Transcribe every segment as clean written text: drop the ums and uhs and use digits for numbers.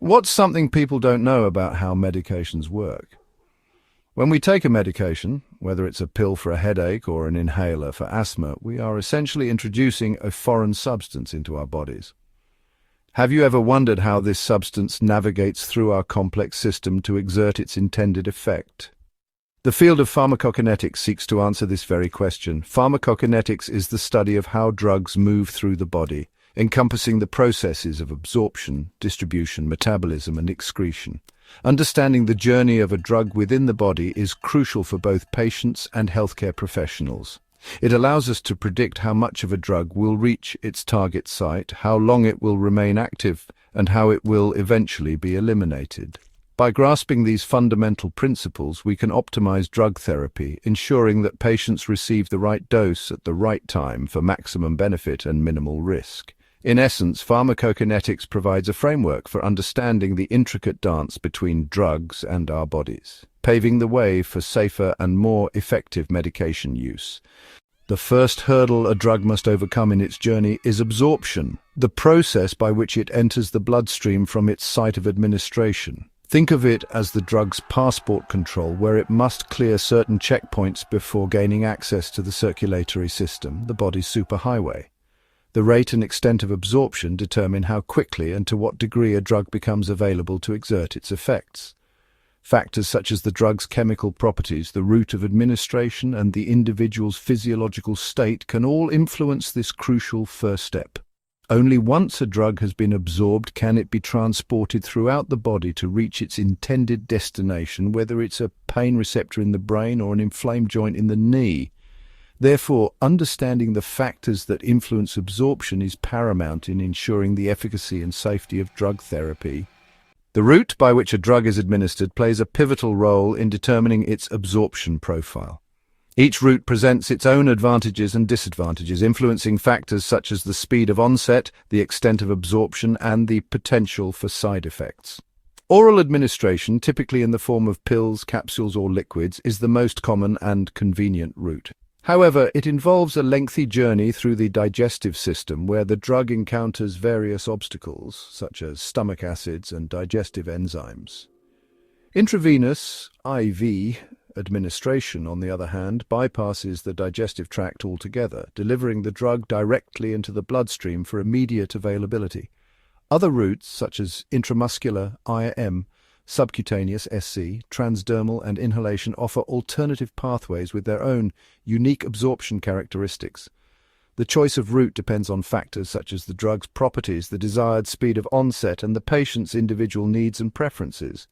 What's something people don't know about how medications work? When we take a medication, whether it's a pill for a headache or an inhaler for asthma, we are essentially introducing a foreign substance into our bodies. Have you ever wondered how this substance navigates through our complex system to exert its intended effect? The field of pharmacokinetics seeks to answer this very question. Pharmacokinetics is the study of how drugs move through the body, encompassing the processes of absorption, distribution, metabolism, and excretion. Understanding the journey of a drug within the body is crucial for both patients and healthcare professionals. It allows us to predict how much of a drug will reach its target site, how long it will remain active, and how it will eventually be eliminated. By grasping these fundamental principles, we can optimize drug therapy, ensuring that patients receive the right dose at the right time for maximum benefit and minimal risk. In essence, pharmacokinetics provides a framework for understanding the intricate dance between drugs and our bodies, paving the way for safer and more effective medication use. The first hurdle a drug must overcome in its journey is absorption, the process by which it enters the bloodstream from its site of administration. Think of it as the drug's passport control, where it must clear certain checkpoints before gaining access to the circulatory system, the body's superhighway. The rate and extent of absorption determine how quickly and to what degree a drug becomes available to exert its effects. Factors such as the drug's chemical properties, the route of administration, and the individual's physiological state can all influence this crucial first step. Only once a drug has been absorbed can it be transported throughout the body to reach its intended destination, whether it's a pain receptor in the brain or an inflamed joint in the knee. Therefore, understanding the factors that influence absorption is paramount in ensuring the efficacy and safety of drug therapy. The route by which a drug is administered plays a pivotal role in determining its absorption profile. Each route presents its own advantages and disadvantages, influencing factors such as the speed of onset, the extent of absorption, and the potential for side effects. Oral administration, typically in the form of pills, capsules, or liquids, is the most common and convenient route. However, it involves a lengthy journey through the digestive system where the drug encounters various obstacles, such as stomach acids and digestive enzymes. Intravenous (IV) administration, on the other hand, bypasses the digestive tract altogether, delivering the drug directly into the bloodstream for immediate availability. Other routes, such as intramuscular (IM), subcutaneous (SC), transdermal, and inhalation, offer alternative pathways with their own unique absorption characteristics. The choice of route depends on factors such as the drug's properties, the desired speed of onset, and the patient's individual needs and preferences.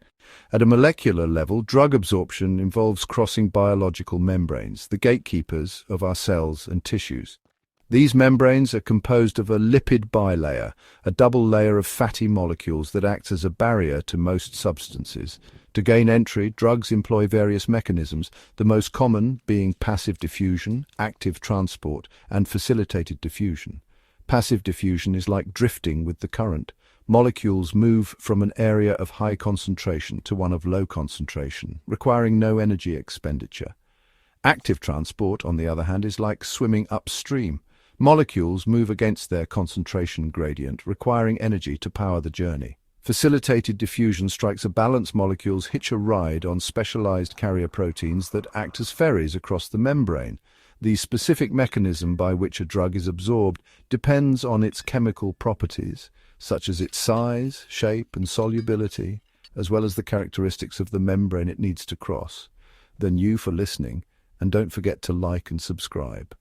At a molecular level, drug absorption involves crossing biological membranes, the gatekeepers of our cells and tissues. These membranes are composed of a lipid bilayer, a double layer of fatty molecules that acts as a barrier to most substances. To gain entry, drugs employ various mechanisms, the most common being passive diffusion, active transport, and facilitated diffusion. Passive diffusion is like drifting with the current. Molecules move from an area of high concentration to one of low concentration, requiring no energy expenditure. Active transport, on the other hand, is like swimming upstream. Molecules move against their concentration gradient, requiring energy to power the journey. Facilitated diffusion strikes a balance. Molecules hitch a ride on specialized carrier proteins that act as ferries across the membrane. The specific mechanism by which a drug is absorbed depends on its chemical properties, such as its size, shape, and solubility, as well as the characteristics of the membrane it needs to cross. Thank you for listening, and don't forget to like and subscribe.